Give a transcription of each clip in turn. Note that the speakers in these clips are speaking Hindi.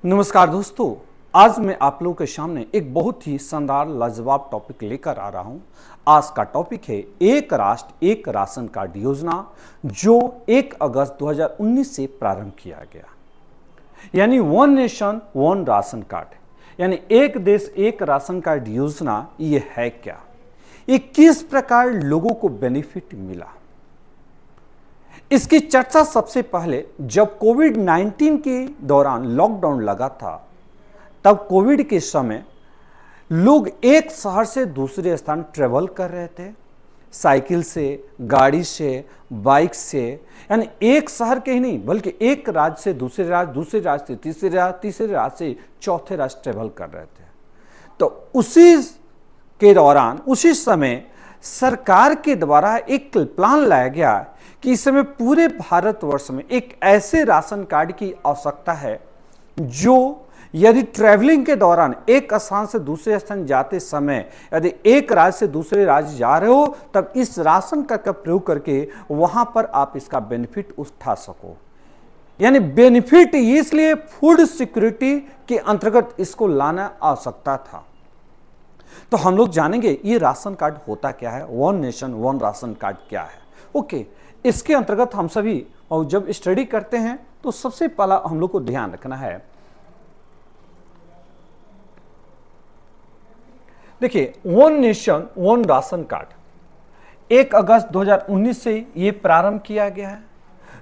नमस्कार दोस्तों। आज मैं आप लोगों के सामने एक बहुत ही शानदार लाजवाब टॉपिक लेकर आ रहा हूं। आज का टॉपिक है एक राष्ट्र एक राशन कार्ड योजना, जो 1 अगस्त 2019 से प्रारंभ किया गया। यानी one nation one ration card, यानी एक देश एक राशन कार्ड योजना। ये है क्या, ये किस प्रकार लोगों को बेनिफिट मिला, इसकी चर्चा सबसे पहले जब कोविड-19 के दौरान लॉकडाउन लगा था, तब कोविड के समय लोग एक शहर से दूसरे स्थान ट्रेवल कर रहे थे, साइकिल से, गाड़ी से, बाइक से। यानी एक शहर के ही नहीं बल्कि एक राज्य से दूसरे राज्य, दूसरे राज्य से तीसरे राज्य, तीसरे राज्य से चौथे राज्य ट्रेवल कर रहे थे। तो उसी के दौरान, उसी समय सरकार के द्वारा एक प्लान लाया गया कि इस समय पूरे भारतवर्ष में एक ऐसे राशन कार्ड की आवश्यकता है जो यदि ट्रैवलिंग के दौरान एक स्थान से दूसरे स्थान जाते समय यदि एक राज्य से दूसरे राज्य जा रहे हो, तब इस राशन कार्ड का प्रयोग करके वहां पर आप इसका बेनिफिट उठा सको। यानी बेनिफिट इसलिए फूड सिक्योरिटी के अंतर्गत इसको लाना आवश्यकता था। तो हम लोग जानेंगे ये राशन कार्ड होता क्या है, one nation one ration card क्या है। ओके, इसके अंतर्गत हम सभी और जब स्टडी करते हैं तो सबसे पहला हम लोग को ध्यान रखना है, देखिए one nation one ration card 1 अगस्त 2019 से ये प्रारंभ किया गया है।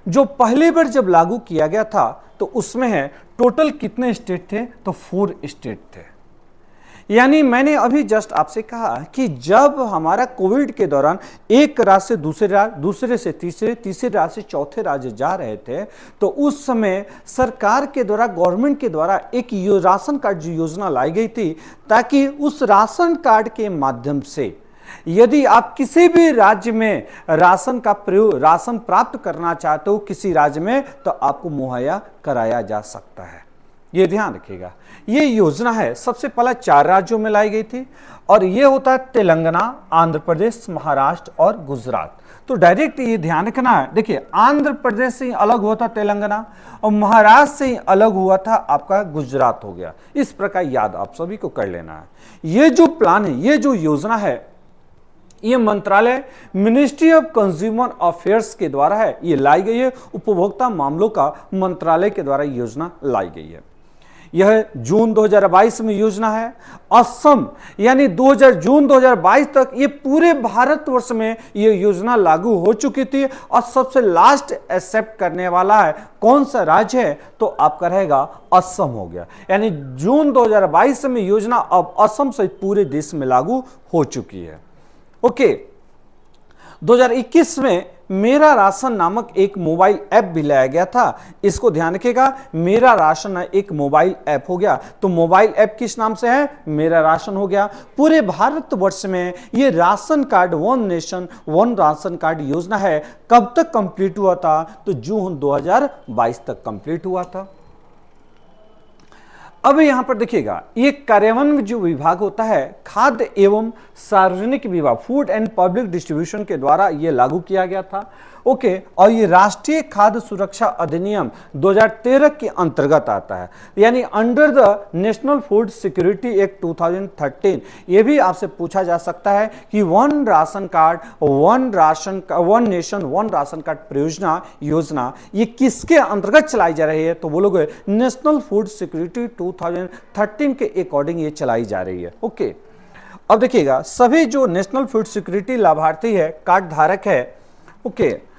जो पहली बार जब लागू किया गया था तो उसमें है टोटल कितने स्टेट थे, तो 4 स्टेट थे। यानी मैंने अभी जस्ट आपसे कहा कि जब हमारा कोविड के दौरान एक राज्य से दूसरे राज्य, दूसरे से तीसरे, तीसरे राज्य से चौथे राज्य जा रहे थे, तो उस समय सरकार के द्वारा, गवर्नमेंट के द्वारा एक राशन कार्ड जो योजना लाई गई थी, ताकि उस राशन कार्ड के माध्यम से यदि आप किसी भी राज्य में राशन का प्रयोग, राशन प्राप्त करना चाहते हो किसी राज्य में, तो आपको मुहैया कराया जा सकता है। ये ध्यान रखिएगा। ये योजना है सबसे पहला 4 राज्यों में लाई गई थी, और ये होता है तेलंगाना, आंध्र प्रदेश, महाराष्ट्र और गुजरात। तो डायरेक्ट ये ध्यान रखना है, देखिए आंध्र प्रदेश से अलग हुआ था तेलंगाना, और महाराष्ट्र से अलग हुआ था आपका गुजरात हो गया। इस प्रकार याद आप सभी को कर लेना है। ये जो प्लान है, ये जो योजना है, ये मंत्रालय मिनिस्ट्री ऑफ कंज्यूमर अफेयर्स के द्वारा है, ये लाई गई है। उपभोक्ता मामलों का मंत्रालय के द्वारा योजना लाई गई है। यह जून 2022 में योजना है। असम यानी जून 2022 तक ये पूरे भारतवर्ष में ये योजना लागू हो चुकी थी, और सबसे लास्ट एक्सेप्ट करने वाला है कौन सा राज्य है, तो आपका रहेगा असम हो गया। यानी जून 2022 में योजना अब असम सहित पूरे देश में लागू हो चुकी है। ओके, 2021 में मेरा राशन नामक एक मोबाइल ऐप भी लाया गया था। इसको ध्यान रखिएगा, मेरा राशन एक मोबाइल ऐप हो गया। तो मोबाइल ऐप किस नाम से है, मेरा राशन हो गया। पूरे भारतवर्ष में ये ration card, one nation one ration card योजना है, कब तक कंप्लीट हुआ था, तो जून 2022 तक कंप्लीट हुआ था। अब यहां पर देखिएगा, ये कार्यान्वयन जो विभाग होता है, खाद्य एवं सार्वजनिक विभाग, फूड एंड पब्लिक डिस्ट्रीब्यूशन के द्वारा ये लागू किया गया था। ओके, और ये राष्ट्रीय खाद्य सुरक्षा अधिनियम 2013 के अंतर्गत आता है। यानी under the national food security act 2013। ये भी आपसे पूछा जा सकता है कि one ration card, one nation one ration card परियोजना योजना ये किसके अंतर्गत चलाई जा रही है, तो बोलोगे नेशनल फूड सिक्योरिटी 2013 के अकॉर्डिंग ये चलाई जा रही है। ओके, अब देखिएगा, सभी जो नेशनल फूड सिक्योरिटी लाभार्थी है, कार्ड धारक है, ओके,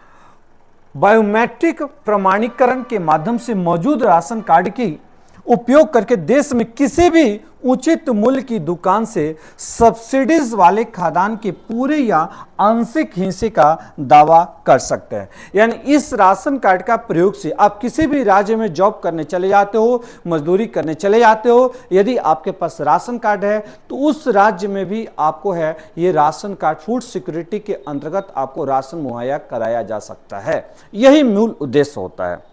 बायोमेट्रिक प्रमाणीकरण के माध्यम से मौजूद राशन कार्ड की उपयोग करके देश में किसी भी उचित मूल्य की दुकान से सब्सिडीज वाले खाद्यान्न के पूरे या आंशिक हिस्से का दावा कर सकते हैं। यानी इस राशन कार्ड का प्रयोग से आप किसी भी राज्य में जॉब करने चले जाते हो, मजदूरी करने चले जाते हो, यदि आपके पास राशन कार्ड है तो उस राज्य में भी आपको है ये राशन कार्ड, फूड सिक्योरिटी के अंतर्गत आपको राशन मुहैया कराया जा सकता है। यही मूल उद्देश्य होता है।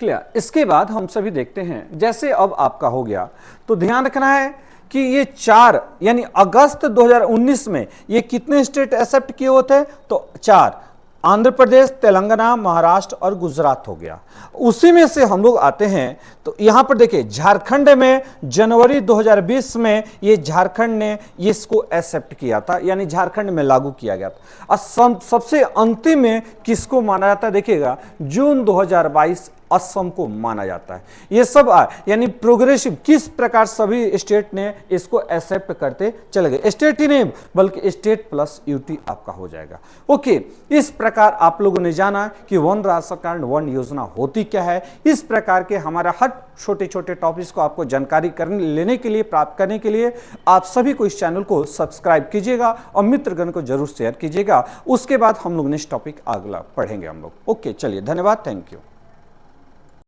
क्लियर। इसके बाद हम सभी देखते हैं, जैसे अब आपका हो गया, तो ध्यान रखना है कि ये 4 यानी अगस्त 2019 में ये कितने स्टेट एक्सेप्ट किए होते हैं, तो 4, आंध्र प्रदेश, तेलंगाना, महाराष्ट्र और गुजरात हो गया। उसी में से हम लोग आते हैं तो यहां पर देखिए झारखंड में जनवरी 2020 में ये झारखंड ने इसको एक्सेप्ट किया था, यानी झारखंड में लागू किया गया था। और सबसे अंतिम में किसको माना जाता है देखिएगा, जून 2022 असम को माना जाता है। ये सब यानी प्रोग्रेसिव किस प्रकार सभी स्टेट ने इसको एक्सेप्ट करते चले गए। स्टेट ही नहीं बल्कि स्टेट प्लस यूटी आपका हो जाएगा। ओके, इस प्रकार आप लोगों ने जाना कि वन राशन कार्ड वन योजना होती क्या है। इस प्रकार के हमारा हर छोटे छोटे टॉपिक्स को आपको जानकारी लेने के लिए, प्राप्त करने के लिए आप सभी को इस चैनल को सब्सक्राइब कीजिएगा और मित्रगण को जरूर शेयर कीजिएगा। उसके बाद हम लोग नेक्स्ट टॉपिक अगला पढ़ेंगे हम लोग। ओके, चलिए, धन्यवाद, थैंक यू।